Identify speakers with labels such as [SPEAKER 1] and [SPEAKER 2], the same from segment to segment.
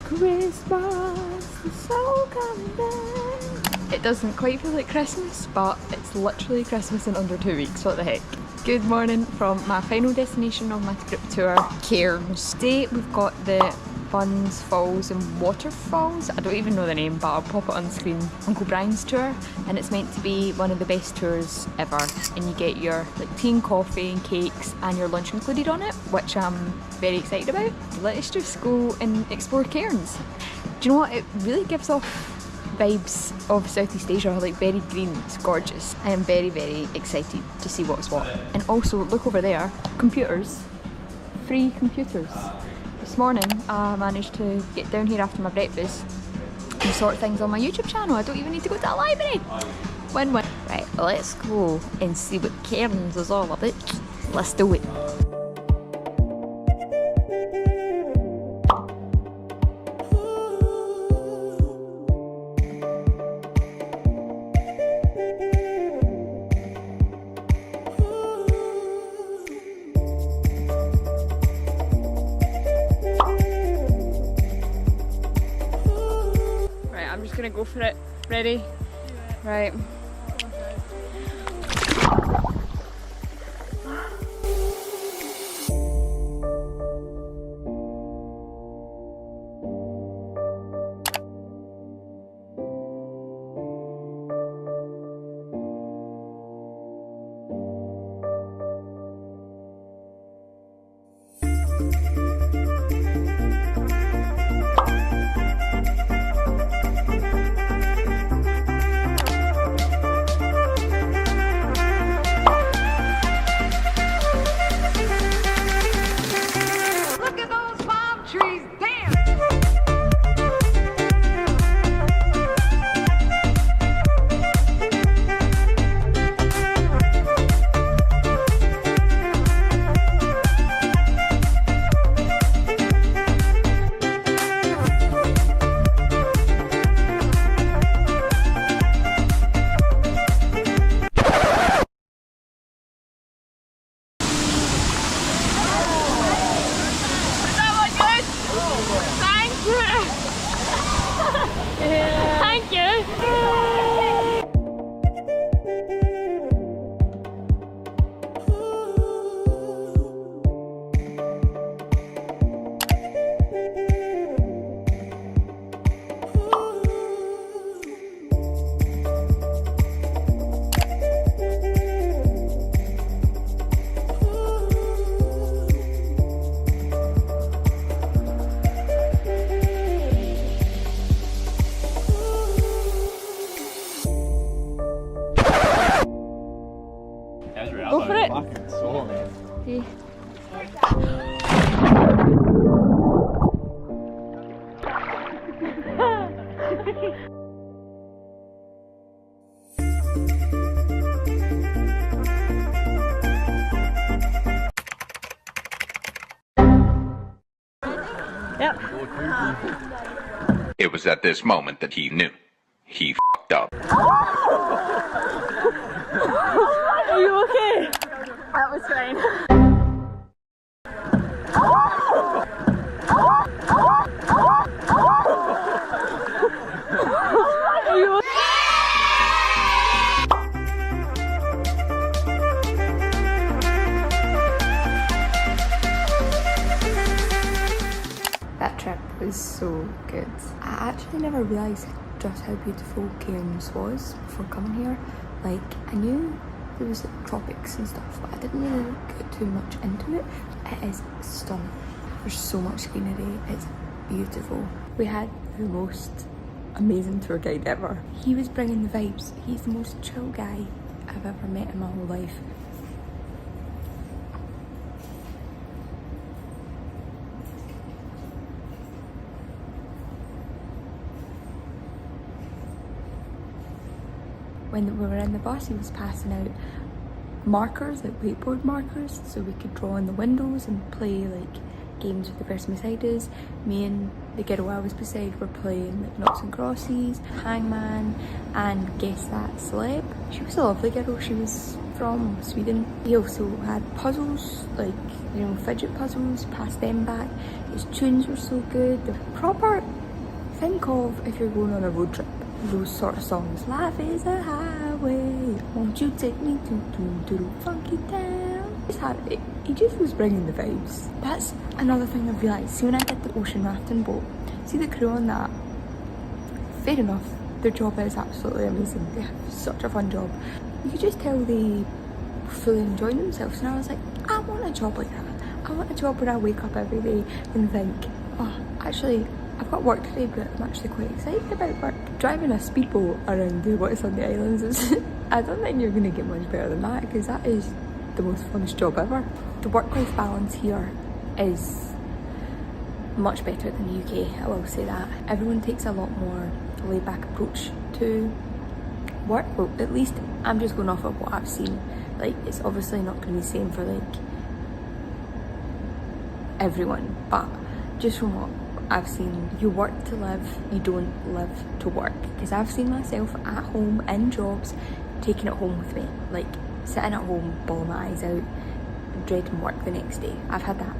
[SPEAKER 1] Christmas, the soul coming back. It doesn't quite feel like Christmas, but it's literally Christmas in under 2 weeks. What the heck? Good morning from my final destination of my group tour, Cairns. Today we've got the Buns Falls and Waterfalls. I don't even know the name, but I'll pop it on the screen. Uncle Brian's tour, and it's meant to be one of the best tours ever. And you get your tea and coffee and cakes and your lunch included on it, which I'm very excited about. Let's just go and explore Cairns. Do you know what? It really gives off vibes of Southeast Asia, like very green. It's gorgeous. I am very, very excited to see what's what. And also, look over there, computers, free computers. This morning I managed to get down here after my breakfast and sort things on my YouTube channel. I don't even need to go to a library. Win-win. Right, let's go and see what Cairns is all about. Let's do it. I'm just gonna go for it. Ready? Right. Thank you. Go for it. Okay. Yep.
[SPEAKER 2] It was at this moment that he knew. He f***ed up.
[SPEAKER 1] Are you okay? That was fine. Are you okay? That trip was so good. I actually never realised just how beautiful Cairns was before coming here. Like, I knew there was tropics and stuff, but I didn't really get too much into it. It is stunning. There's so much greenery. It's beautiful. We had the most amazing tour guide ever. He was bringing the vibes. He's the most chill guy I've ever met in my whole life. When we were in the bus, he was passing out markers, like whiteboard markers, so we could draw in the windows and play like games with the person beside us. Me and the girl I was beside were playing like noughts and crosses, hangman, and guess that celeb. She was a lovely girl. She was from Sweden. He also had puzzles, like, you know, fidget puzzles, passed them back. His tunes were so good. They're proper think of, if you're going on a road trip, those sort of songs. Life is a highway, won't you take me to funky town. He just was bringing the vibes. That's another thing I've realised. See, when I did the ocean rafting boat, see the crew on that, fair enough, their job is absolutely amazing. They have such a fun job. You could just tell they fully enjoy themselves, and I was like, I want a job like that. I want a job where I wake up every day and think, oh, actually, I've got work today, but I'm actually quite excited about work. Driving a speedboat around the what's on the islands is, I don't think you're going to get much better than that, because that is the most funnest job ever. The work-life balance here is much better than the UK, I will say that. Everyone takes a lot more laid-back approach to work. Well, at least I'm just going off of what I've seen. Like, it's obviously not going to be the same for like everyone, but just from what I've seen, you work to live, you don't live to work. Because I've seen myself at home in jobs, taking it home with me, like sitting at home, bawling my eyes out, dreading work the next day. I've had that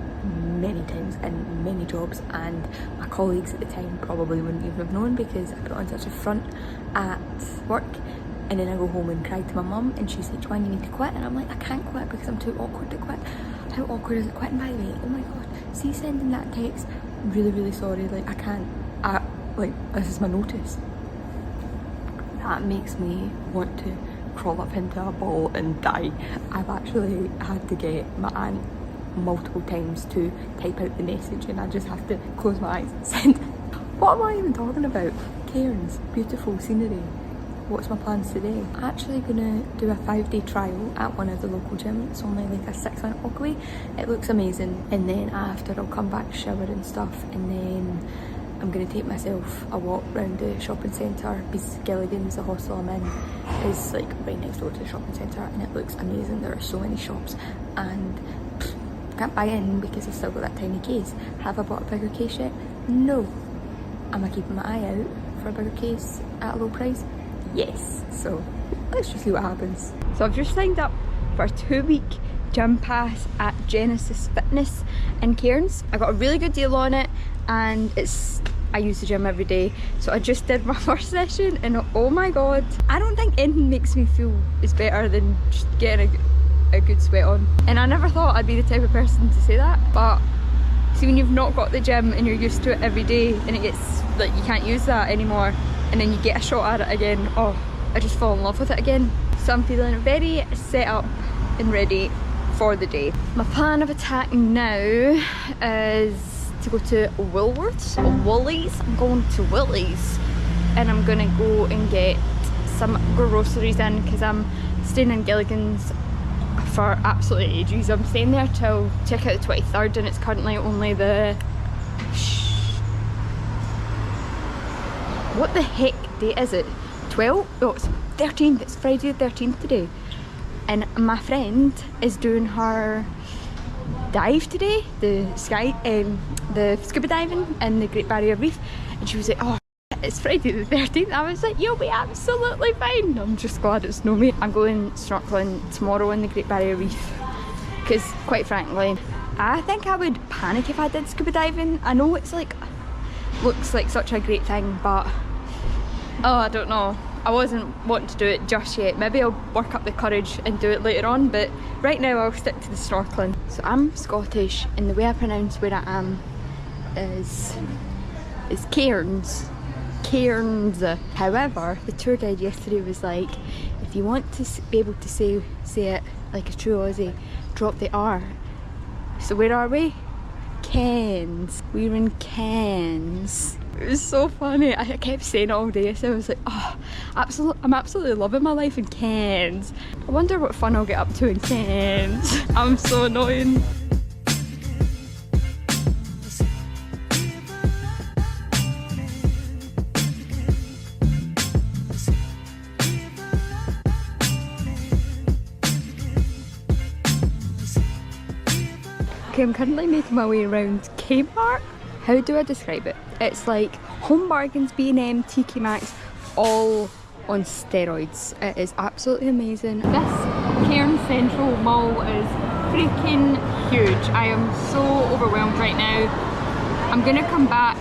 [SPEAKER 1] many times in many jobs, and my colleagues at the time probably wouldn't even have known, because I put on such a front at work, and then I go home and cry to my mum, and she's like, Joanne, you need to quit. And I'm like, I can't quit because I'm too awkward to quit. How awkward is it quitting, by the way? Oh my god, see, sending that text, really, really sorry, like I can't, like, this is my notice. That makes me want to crawl up into a ball and die. I've actually had to get my aunt multiple times to type out the message, and I just have to close my eyes and send. What am I even talking about? Cairns, beautiful scenery. What's my plans today? I'm actually gonna do a 5-day trial at one of the local gyms. It's only like a 6-minute walk away. It looks amazing, and then after I'll come back, shower and stuff, and then I'm gonna take myself a walk around the shopping centre, because Gilligan's, the hostel I'm in, is like right next door to the shopping centre, and it looks amazing. There are so many shops, and I can't buy in because I've still got that tiny case. Have I bought a bigger case yet? No. Am I keeping my eye out for a bigger case at a low price? Yes. So let's just see what happens. So I've just signed up for a 2-week gym pass at Genesis Fitness in Cairns. I got a really good deal on it, and I use the gym every day. So I just did my first session, and oh my god, I don't think anything makes me feel is better than just getting a good sweat on. And I never thought I'd be the type of person to say that, but see, when you've not got the gym and you're used to it every day, and it gets like you can't use that anymore, and then you get a shot at it again, oh, I just fall in love with it again. So I'm feeling very set up and ready for the day. My plan of attack now is to go to Woolworths or Woolies. I'm going to Woolies, and I'm gonna go and get some groceries in, because I'm staying in Gilligan's for absolutely ages. I'm staying there till check out the 23rd, and it's currently only the what the heck day is it? 12? Oh, it's 13th. It's Friday the 13th today. And my friend is doing her dive today, the scuba diving in the Great Barrier Reef, and she was like, oh, it's Friday the 13th. I was like, you'll be absolutely fine. I'm just glad it's no me. I'm going snorkeling tomorrow in the Great Barrier Reef, because quite frankly, I think I would panic if I did scuba diving. I know it's like, looks like such a great thing, but oh, I don't know. I wasn't wanting to do it just yet. Maybe I'll work up the courage and do it later on, but right now I'll stick to the snorkeling. So I'm Scottish, and the way I pronounce where I am is Cairns. Cairns. However, the tour guide yesterday was like, if you want to be able to say it like a true Aussie, drop the R. So where are we? Cairns. We're in Cairns. It was so funny. I kept saying it all day, so I was like, oh, I'm absolutely loving my life in Cairns. I wonder what fun I'll get up to in Cairns. I'm so annoying. Okay, I'm currently making my way around Kmart. How do I describe it? It's like Home Bargains, B&M, TK Maxx, all on steroids. It is absolutely amazing. This Cairns Central Mall is freaking huge. I am so overwhelmed right now. I'm gonna come back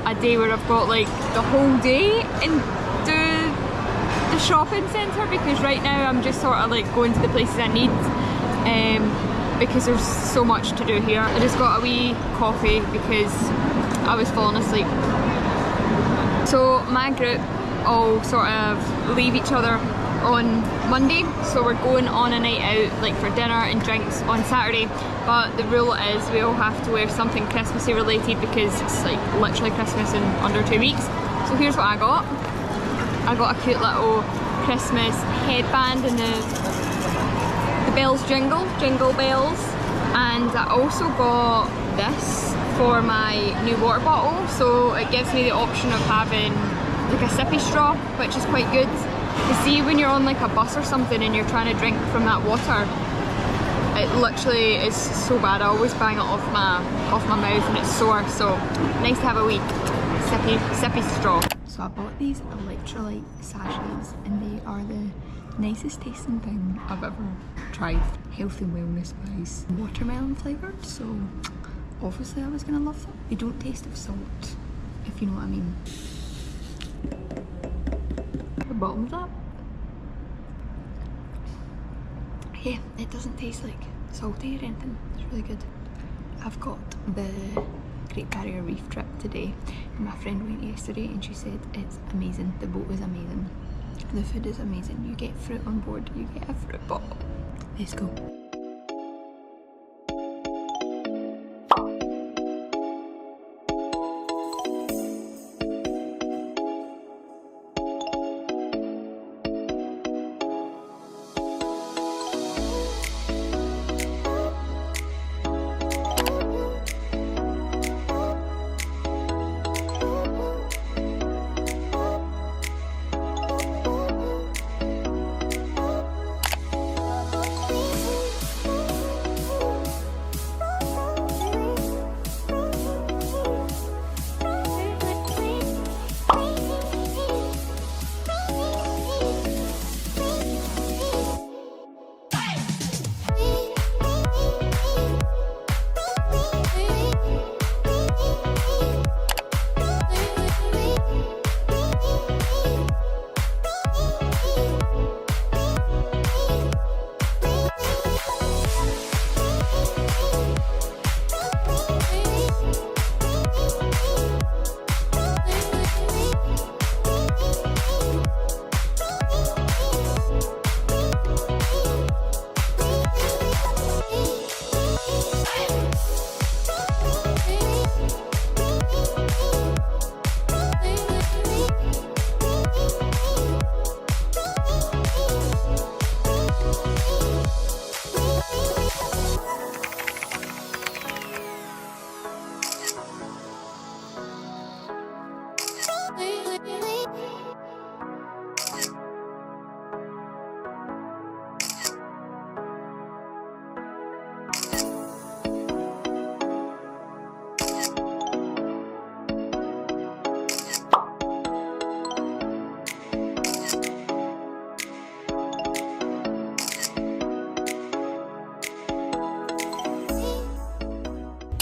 [SPEAKER 1] a day where I've got like the whole day and do the shopping centre, because right now I'm just sort of like going to the places I need, because there's so much to do here. I just got a wee coffee because I was falling asleep. So my group all sort of leave each other on Monday, so we're going on a night out like for dinner and drinks on Saturday, but the rule is we all have to wear something Christmassy related because it's like literally Christmas in under 2 weeks. So here's what I got. I got a cute little Christmas headband and the bells jingle bells, and I also got this for my new water bottle, so it gives me the option of having like a sippy straw, which is quite good. You see, when you're on like a bus or something and you're trying to drink from that water, it literally is so bad. I always bang it off my mouth and it's sore, so nice to have a wee sippy straw. So I bought these electrolyte sachets and they are the nicest tasting thing I've ever tried, health and wellness wise. Watermelon flavoured, so obviously I was gonna love them. They don't taste of salt, if you know what I mean. The bottom of that. Yeah, it doesn't taste like salty or anything. It's really good. I've got the Great Barrier Reef trip today, and my friend went yesterday and she said it's amazing. The boat is amazing. The food is amazing. You get fruit on board. You get a fruit bottle. Let's go.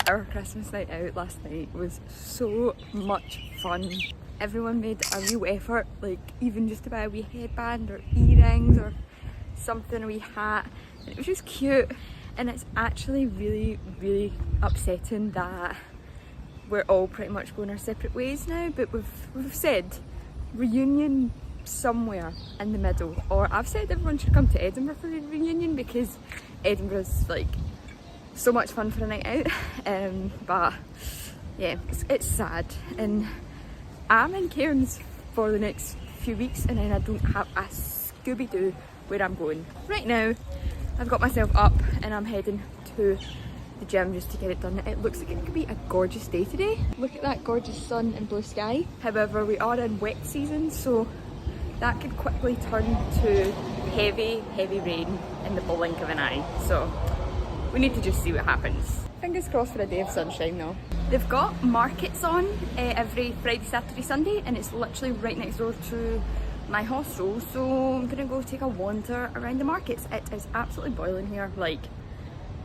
[SPEAKER 1] Our Christmas night out last night was so much fun. Everyone made a real effort, like even just to buy a wee headband or earrings or something, a wee hat. And it was just cute, and it's actually really upsetting that we're all pretty much going our separate ways now, but we've said reunion somewhere in the middle, or I've said everyone should come to Edinburgh for a reunion because Edinburgh's like so much fun for a night out. But yeah, it's sad, and I'm in Cairns for the next few weeks and then I don't have a Scooby-Doo where I'm going. Right now I've got myself up and I'm heading to the gym just to get it done. It looks like it could be a gorgeous day today. Look at that gorgeous sun and blue sky. However, we are in wet season, so that could quickly turn to heavy rain in the blink of an eye. So we need to just see what happens. Fingers crossed for a day of sunshine though. They've got markets on every Friday, Saturday, Sunday, and it's literally right next door to my hostel, so I'm gonna go take a wander around the markets. It is absolutely boiling here. Like,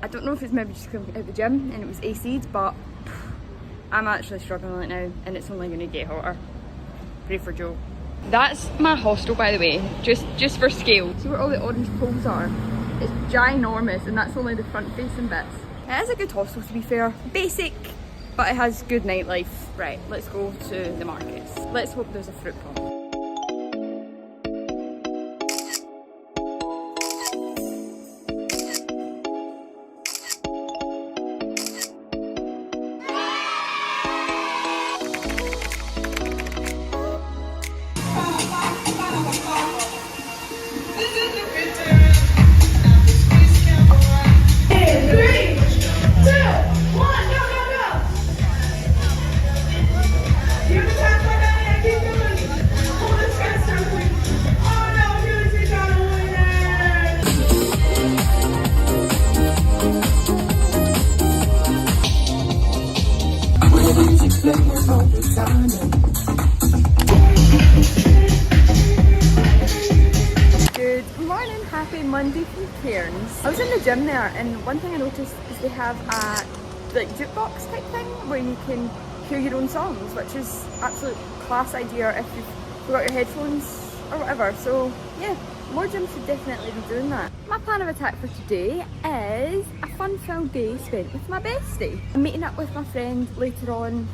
[SPEAKER 1] I don't know if it's maybe just coming out of the gym and it was AC'd, but I'm actually struggling right now and it's only going to get hotter. Pray for Joe. That's my hostel, by the way, just for scale. See where all the orange poles are? It's ginormous and that's only the front facing bits. It is a good hostel, to be fair. Basic, but it has good nightlife. Right, let's go to the markets. Let's hope there's a fruit pond. Good morning, happy Monday from Cairns. I was in the gym there and one thing I noticed is they have a like jukebox type thing where you can hear your own songs, which is absolute class idea if you've got your headphones or whatever. So yeah, more gyms should definitely be doing that. My plan of attack for today is a fun-filled day spent with my bestie. I'm meeting up with my friend later on,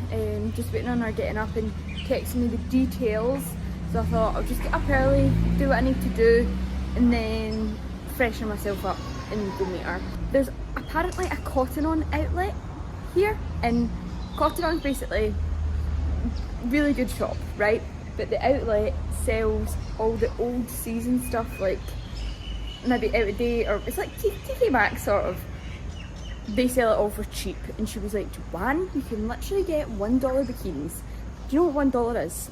[SPEAKER 1] just waiting on her getting up and texting me the details. So I thought I'll just get up early, do what I need to do, and then freshen myself up and go meet her. There's apparently a Cotton On outlet here, and Cotton On's basically a really good shop, right? But the outlet sells all the old season stuff, like maybe out of date, or it's like TK Maxx sort of. They sell it all for cheap, and she was like, Joanne, you can literally get $1 bikinis. Do you know what $1 is?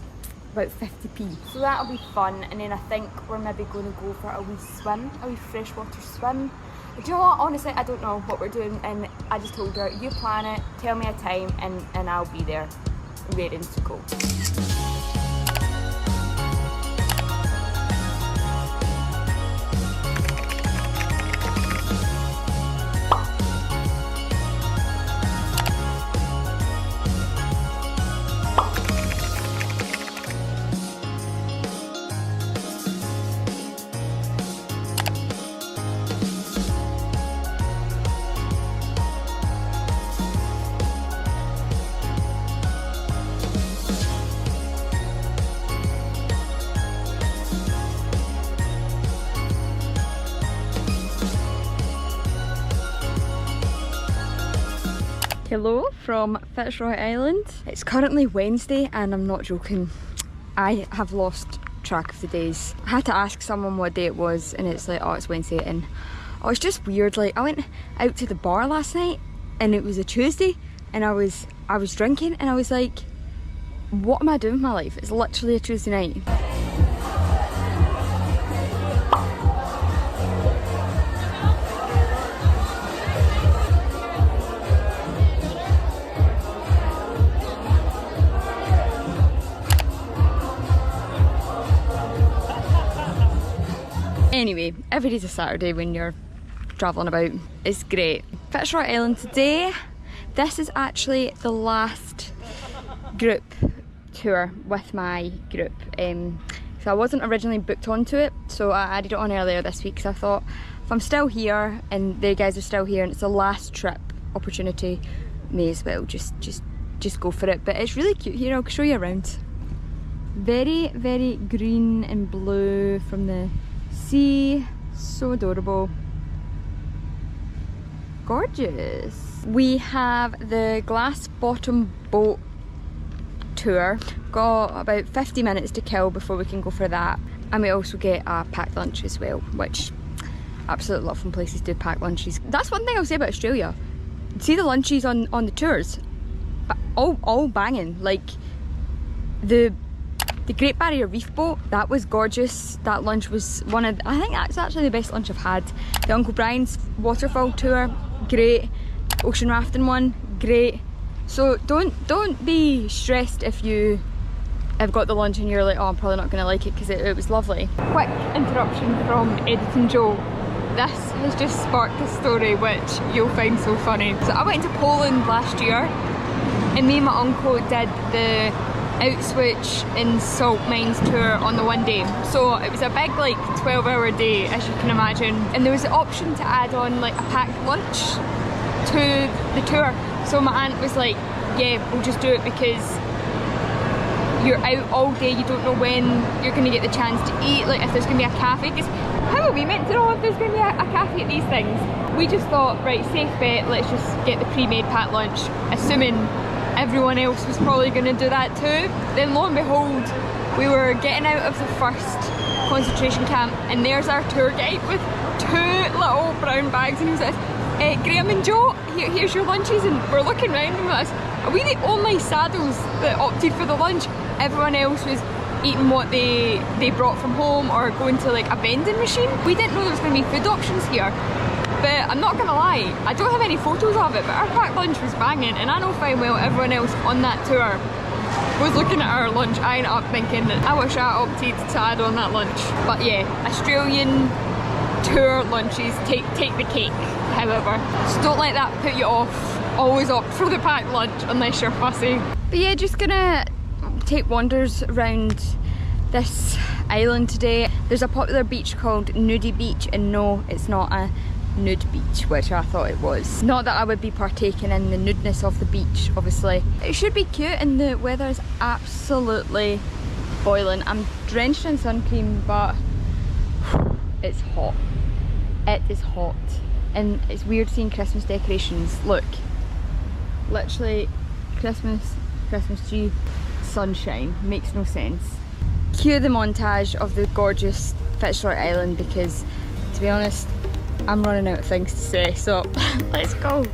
[SPEAKER 1] About 50p. So that'll be fun, and then I think we're maybe going to go for a wee swim, a wee freshwater swim. Do you know what, honestly I don't know what we're doing, and I just told her, you plan it, tell me a time, and I'll be there ready to go. Hello from Fitzroy Island. It's currently Wednesday and I'm not joking, I have lost track of the days. I had to ask someone what day it was and it's like, oh, it's Wednesday, and oh, it's just weird. Like, I went out to the bar last night and it was a Tuesday and I was drinking and I was like, what am I doing with my life? It's literally a Tuesday night. Anyway, every day's a Saturday when you're travelling about. It's great. Fitzroy Island today. This is actually the last group tour with my group. So I wasn't originally booked onto it, so I added it on earlier this week because I thought if I'm still here and the guys are still here and it's the last trip opportunity, may as well just go for it. But it's really cute here, I'll show you around. Very, very green and blue from the sea, so adorable, gorgeous. We have the glass bottom boat tour, got about 50 minutes to kill before we can go for that, and we also get a packed lunch as well, which I absolutely love when places do packed lunches. That's one thing I'll say about Australia, see the lunches on the tours, all banging. Like the Great Barrier Reef boat, that was gorgeous. That lunch was one of, I think that's actually the best lunch I've had. The Uncle Brian's waterfall tour, great. Ocean rafting one, great. So don't be stressed if you have got the lunch and you're like, oh, I'm probably not going to like it, because it was lovely. Quick interruption from editing Joe. This has just sparked a story which you'll find so funny. So I went to Poland last year and me and my uncle did the Outswitch and Salt Mines tour on the one day. So it was a big like 12-hour day, as you can imagine, and there was the option to add on like a packed lunch to the tour. So my aunt was like, yeah, we'll just do it because you're out all day, you don't know when you're going to get the chance to eat, like if there's going to be a cafe, because how are we meant to know if there's going to be a cafe at these things? We just thought, right, safe bet, let's just get the pre-made packed lunch, assuming everyone else was probably going to do that too. Then lo and behold, we were getting out of the first concentration camp and there's our tour guide with 2 little brown bags, and he was like, Graham and Joe, here's your lunches. And we're looking around and we're like, are we the only saddles that opted for the lunch? Everyone else was eating what they brought from home or going to like a vending machine. We didn't know there was going to be food options here, but I'm not gonna lie, I don't have any photos of it, but our packed lunch was banging, and I know fine well everyone else on that tour was looking at our lunch, eyeing it up thinking that I wish I opted to add on that lunch. But yeah, Australian tour lunches take the cake, however. So don't let that put you off. Always opt for the packed lunch unless you're fussy. But yeah, just gonna take wanders around this island today. There's a popular beach called Nudie Beach, and no, it's not a nude beach, which I thought it was. Not that I would be partaking in the nudeness of the beach, obviously. It should be cute, and the weather is absolutely boiling. I'm drenched in sun cream, but it's hot. It is hot. And it's weird seeing Christmas decorations. Look, literally Christmas tree, sunshine, makes no sense. Cue the montage of the gorgeous Fitzroy Island, because to be honest, I'm running out of things to say, so let's go.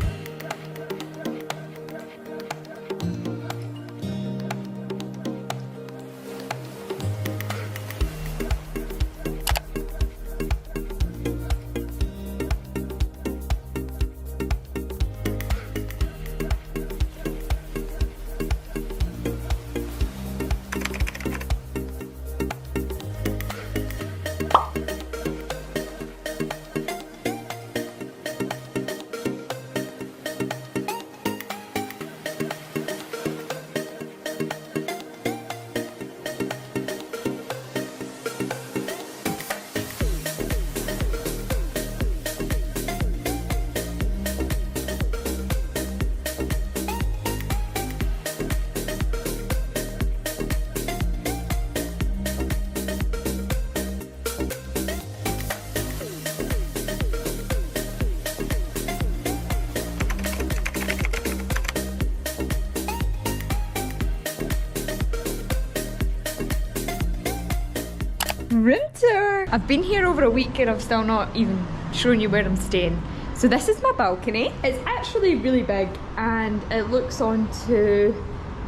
[SPEAKER 1] Room tour! I've been here over a week and I've still not even shown you where I'm staying. So this is my balcony. It's actually really big and it looks onto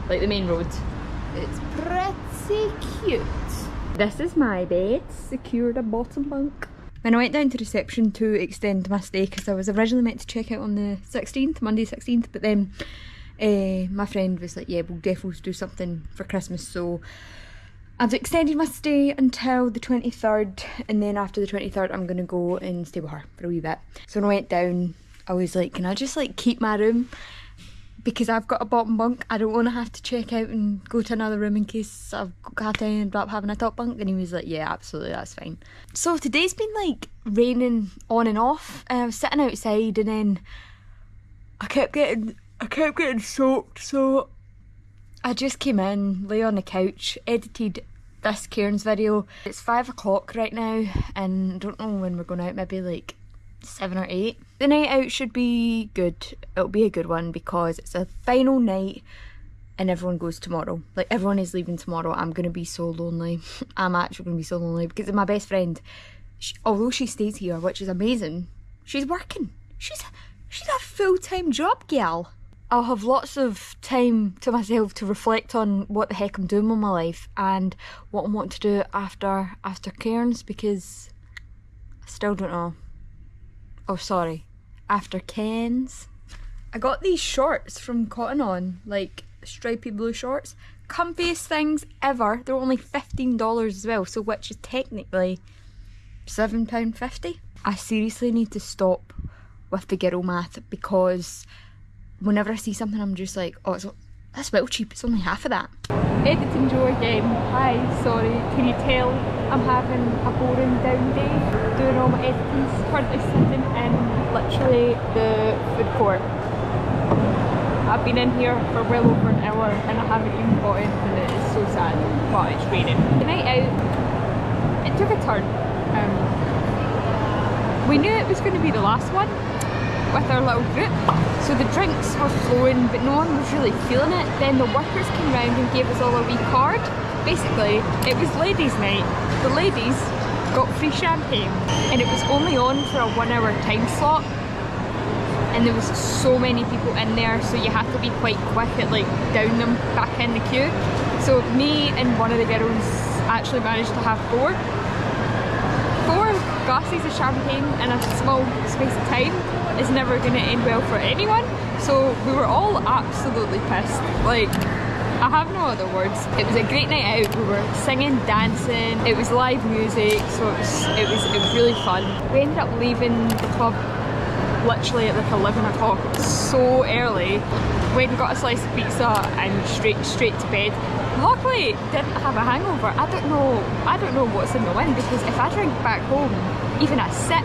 [SPEAKER 1] like the main road. It's pretty cute. This is my bed, secured a bottom bunk. When I went down to reception to extend my stay, because I was originally meant to check out on the 16th, Monday 16th, but then my friend was like, yeah, we'll definitely do something for Christmas, so I've extended my stay until the 23rd, and then after the 23rd I'm gonna go and stay with her for a wee bit. So when I went down, I was like, can I just like keep my room? Because I've got a bottom bunk, I don't want to have to check out and go to another room in case I've got to end up having a top bunk. And he was like, yeah, absolutely, that's fine. So today's been like raining on and off, and I was sitting outside and then I kept getting soaked, so I just came in, lay on the couch, edited this Cairns video. It's 5 o'clock right now and I don't know when we're going out, maybe like 7 or 8. The night out should be good. It'll be a good one because it's a final night and everyone goes tomorrow. Like everyone is leaving tomorrow. I'm going to be so lonely. I'm actually going to be so lonely because my best friend, although she stays here, which is amazing, she's working. She's a full-time job gal. I'll have lots of time to myself to reflect on what the heck I'm doing with my life and what I want to do after Cairns, because I still don't know. Oh, sorry. After Cairns. I got these shorts from Cotton On, like stripy blue shorts. Comfiest things ever. They're only $15 as well, so which is technically £7.50. I seriously need to stop with the girl math, because whenever I see something I'm just like, oh, That's well cheap, it's only half of that. Editing Joe again. Hi, sorry, can you tell I'm having a boring down day doing all my editings, currently sitting in literally the food court. I've been in here for well over an hour and I haven't even got in, and it is so sad, but it's raining. The night out, it took a turn. We knew it was going to be the last one with our little group, so the drinks were flowing but no one was really feeling it. Then the workers came round and gave us all a wee card. Basically, it was ladies' night. The ladies got free champagne and it was only on for a 1 hour time slot, and there was so many people in there, so you had to be quite quick at like down them back in the queue. So me and one of the girls actually managed to have four glasses of champagne in a small space of time is never going to end well for anyone. So we were all absolutely pissed. Like, I have no other words. It was a great night out. We were singing, dancing. It was live music, so it was really fun. We ended up leaving the club literally at like 11 o'clock, so early. Went and got a slice of pizza and straight to bed. Luckily, didn't have a hangover. I don't know what's in the wind, because if I drink back home, even a sip,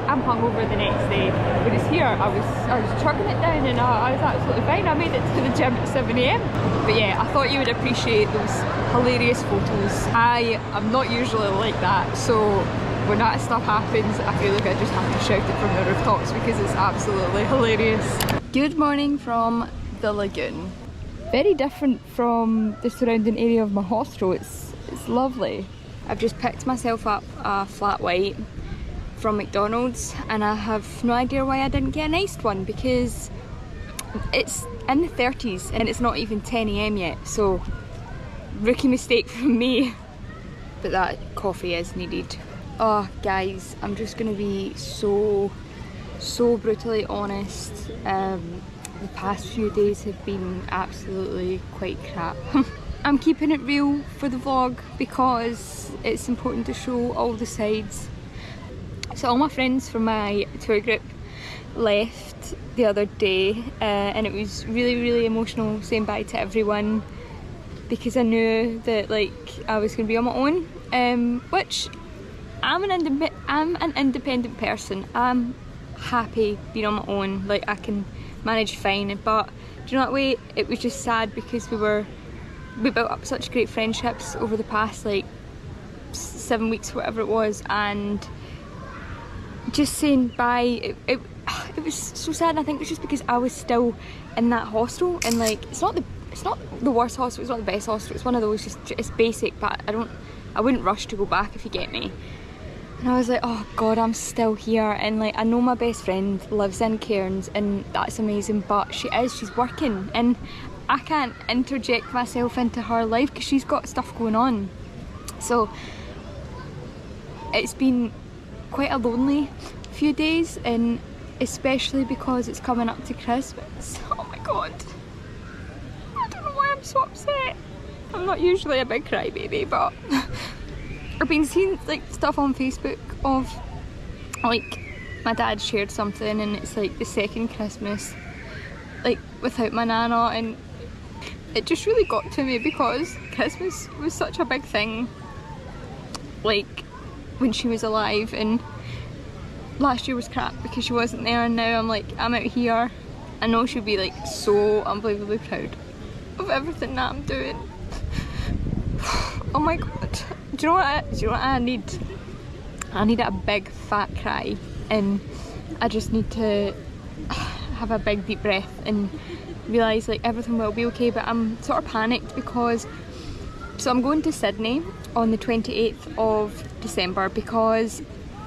[SPEAKER 1] I'm hungover the next day. Whereas here, I was chugging it down and I was absolutely fine. I made it to the gym at 7 AM. But yeah, I thought you would appreciate those hilarious photos. I am not usually like that, so when that stuff happens, I feel like I just have to shout it from the rooftops because it's absolutely hilarious. Good morning from the lagoon. Very different from the surrounding area of my hostel. It's lovely. I've just picked myself up a flat white from McDonald's and I have no idea why I didn't get an iced one, because it's in the 30s and it's not even 10 AM yet, so rookie mistake from me. But that coffee is needed. Oh guys, I'm just gonna be so brutally honest. The past few days have been absolutely quite crap. I'm keeping it real for the vlog because it's important to show all the sides. So all my friends from my tour group left the other day and it was really emotional saying bye to everyone, because I knew that like I was going to be on my own, which I'm an independent person. I'm happy being on my own, like I can manage fine, but do you know that way it was just sad because we built up such great friendships over the past like 7 weeks, whatever it was, and just saying bye, it was so sad. And I think it's just because I was still in that hostel, and like it's not the worst hostel, it's not the best hostel, it's one of those, just it's basic, but I wouldn't rush to go back, if you get me. And I was like, oh god, I'm still here, and like I know my best friend lives in Cairns and that's amazing, but she's working and I can't interject myself into her life because she's got stuff going on. So it's been quite a lonely few days, and especially because it's coming up to Christmas. Oh my god, I don't know why I'm so upset. I'm not usually a big crybaby, but I've been seeing like stuff on Facebook of like my dad shared something and it's like the second Christmas like without my nana, and it just really got to me because Christmas was such a big thing like when she was alive, and last year was crap because she wasn't there, and now I'm like, I'm out here. I know she'll be like so unbelievably proud of everything that I'm doing. Oh my god. Do you know what I need? I need a big fat cry, and I just need to have a big deep breath and realise like everything will be okay. But I'm sort of panicked because I'm going to Sydney on the 28th of December because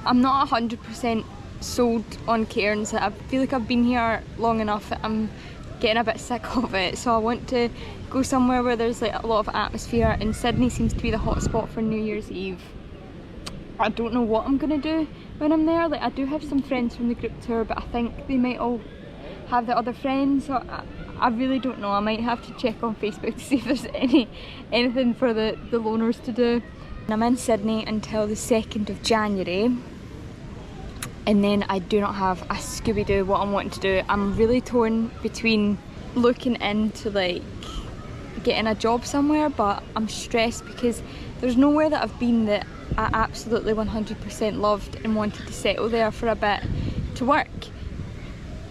[SPEAKER 1] I'm not 100% sold on Cairns. I feel like I've been here long enough that I'm getting a bit sick of it, so I want to go somewhere where there's like a lot of atmosphere, and Sydney seems to be the hot spot for New Year's Eve. I don't know what I'm gonna do when I'm there. Like I do have some friends from the group tour, but I think they might all have their other friends, so I really don't know. I might have to check on Facebook to see if there's anything for the loners to do. And I'm in Sydney until the 2nd of January, and then I do not have a Scooby-Doo what I'm wanting to do. I'm really torn between looking into like getting a job somewhere, but I'm stressed because there's nowhere that I've been that I absolutely 100% loved and wanted to settle there for a bit to work,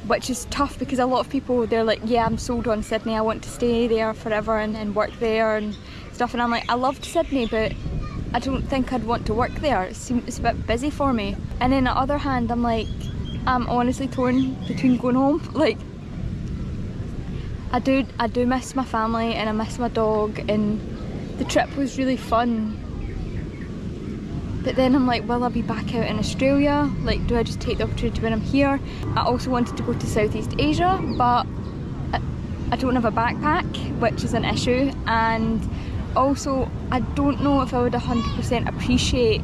[SPEAKER 1] which is tough because a lot of people, they're like, yeah, I'm sold on Sydney, I want to stay there forever and work there and stuff, and I'm like, I loved Sydney, but I don't think I'd want to work there. It's a bit busy for me. And then on the other hand, I'm like, I'm honestly torn between going home. Like, I do miss my family and I miss my dog, and the trip was really fun. But then I'm like, will I be back out in Australia? Like, do I just take the opportunity when I'm here? I also wanted to go to Southeast Asia, but I don't have a backpack, which is an issue. And also, I don't know if I would 100% appreciate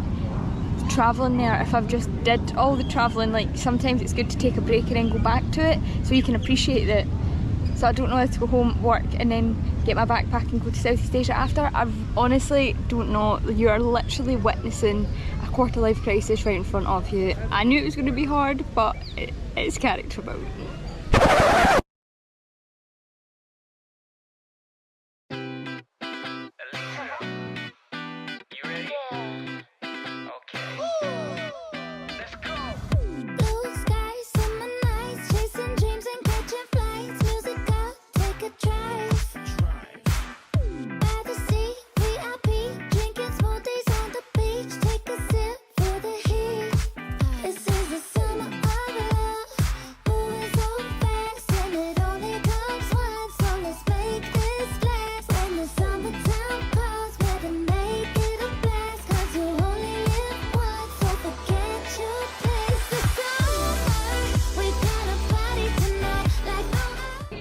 [SPEAKER 1] travelling there if I've just did all the travelling. Like, sometimes it's good to take a break and then go back to it so you can appreciate it. So I don't know how to go home, work, and then get my backpack and go to Southeast Asia after. I honestly don't know. You are literally witnessing a quarter life crisis right in front of you. I knew it was going to be hard, but it's character building.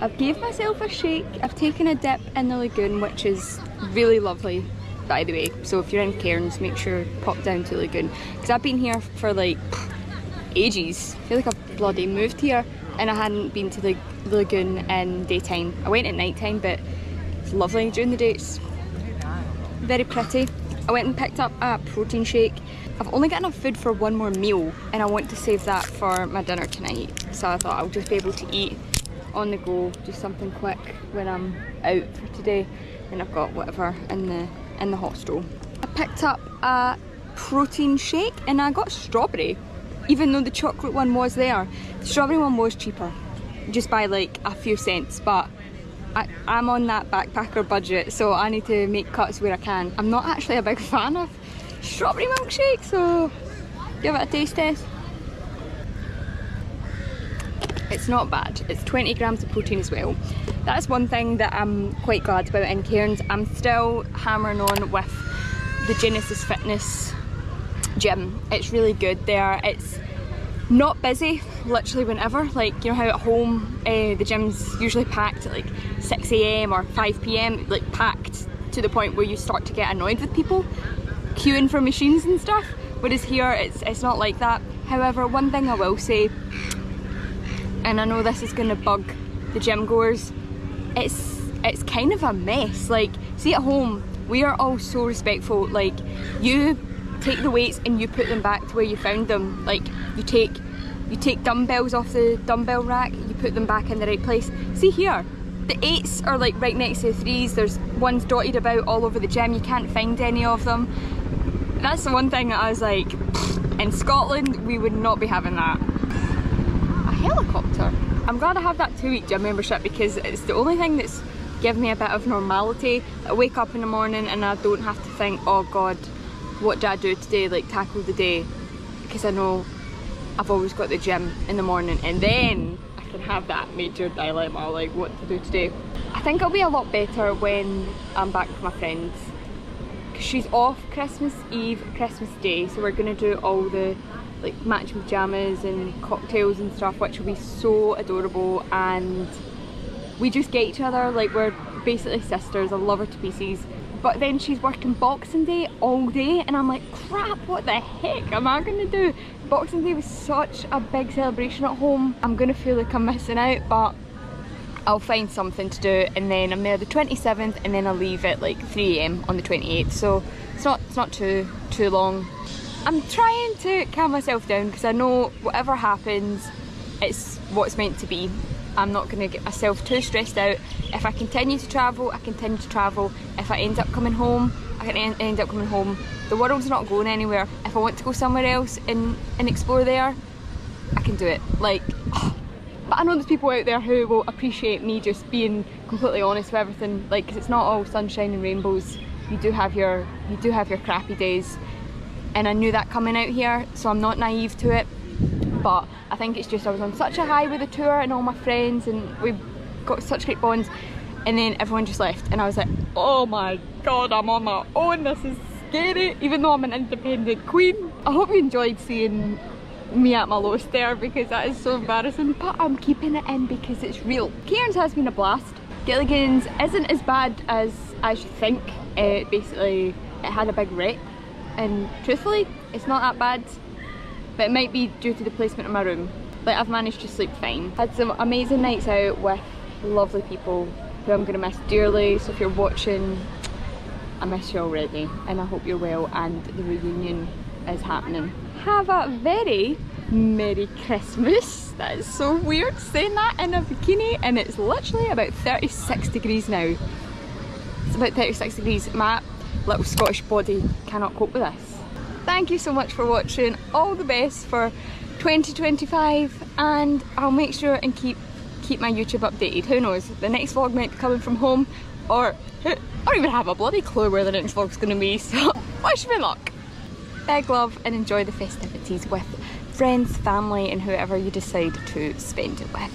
[SPEAKER 1] I've gave myself a shake. I've taken a dip in the lagoon, which is really lovely, by the way. So if you're in Cairns, make sure pop down to Lagoon, because I've been here for like ages. I feel like I've bloody moved here, and I hadn't been to the lagoon in daytime. I went at night time, but it's lovely during the day. It's very pretty. I went and picked up a protein shake. I've only got enough food for one more meal, and I want to save that for my dinner tonight. So I thought I'll just be able to eat on the go, just something quick when I'm out for today, and I've got whatever in the hostel. I picked up a protein shake and I got strawberry, even though the chocolate one was there. The strawberry one was cheaper, just by like a few cents, but I'm on that backpacker budget, so I need to make cuts where I can. I'm not actually a big fan of strawberry milkshake, so give it a taste test. It's not bad. It's 20 grams of protein as well. That's one thing that I'm quite glad about in Cairns. I'm still hammering on with the Genesis Fitness gym. It's really good there. It's not busy, literally whenever. Like, you know how at home the gym's usually packed at like 6 AM or 5 PM, like packed to the point where you start to get annoyed with people queuing for machines and stuff. Whereas here, it's not like that. However, one thing I will say, and I know this is going to bug the gym goers, it's kind of a mess. Like, see at home, we are all so respectful. Like, you take the weights and you put them back to where you found them. Like, you take dumbbells off the dumbbell rack, you put them back in the right place. See here, the 8s are like right next to the 3s. There's ones dotted about all over the gym. You can't find any of them. That's the one thing that I was like, in Scotland we would not be having that. Helicopter. I'm glad I have that 2-week gym membership because it's the only thing that's given me a bit of normality. I wake up in the morning and I don't have to think, oh god, what do I do today, like tackle the day, because I know I've always got the gym in the morning, and then I can have that major dilemma, like what to do today. I think it'll be a lot better when I'm back with my friends, because she's off Christmas Eve, Christmas Day, so we're gonna do all the like matching pajamas and cocktails and stuff, which will be so adorable, and we just get each other, like we're basically sisters. I love her to pieces. But then she's working Boxing Day all day, and I'm like, crap, what the heck am I gonna do? Boxing Day was such a big celebration at home. I'm gonna feel like I'm missing out, but I'll find something to do. And then I'm there the 27th, and then I'll leave at like 3 AM on the 28th, so it's not too long. I'm trying to calm myself down because I know whatever happens, it's what's meant to be. I'm not going to get myself too stressed out. If I continue to travel, I continue to travel. If I end up coming home, I can end up coming home. The world's not going anywhere. If I want to go somewhere else and explore there, I can do it. Like, but I know there's people out there who will appreciate me just being completely honest with everything. Like, 'cause it's not all sunshine and rainbows. You do have your crappy days, and I knew that coming out here, so I'm not naive to it. But I think it's just I was on such a high with the tour and all my friends, and we got such great bonds, and then everyone just left, and I was like, oh my god, I'm on my own, this is scary, even though I'm an independent queen. I hope you enjoyed seeing me at my lowest there, because that is so embarrassing, but I'm keeping it in because it's real. Cairns has been a blast. Gilligan's isn't as bad as you think. Basically, it had a big wreck, and truthfully, it's not that bad. But it might be due to the placement of my room. Like, I've managed to sleep fine. Had some amazing nights out with lovely people who I'm gonna miss dearly. So if you're watching, I miss you already, and I hope you're well, and the reunion is happening. Have a very Merry Christmas. That is so weird saying that in a bikini, and it's literally about 36 degrees now. It's about 36 degrees. My little Scottish body cannot cope with this. Thank you so much for watching. All the best for 2025, and I'll make sure and keep my YouTube updated. Who knows, the next vlog might be coming from home, or I don't even have a bloody clue where the next vlog's gonna be, so wish me luck. Big love, and enjoy the festivities with friends, family, and whoever you decide to spend it with.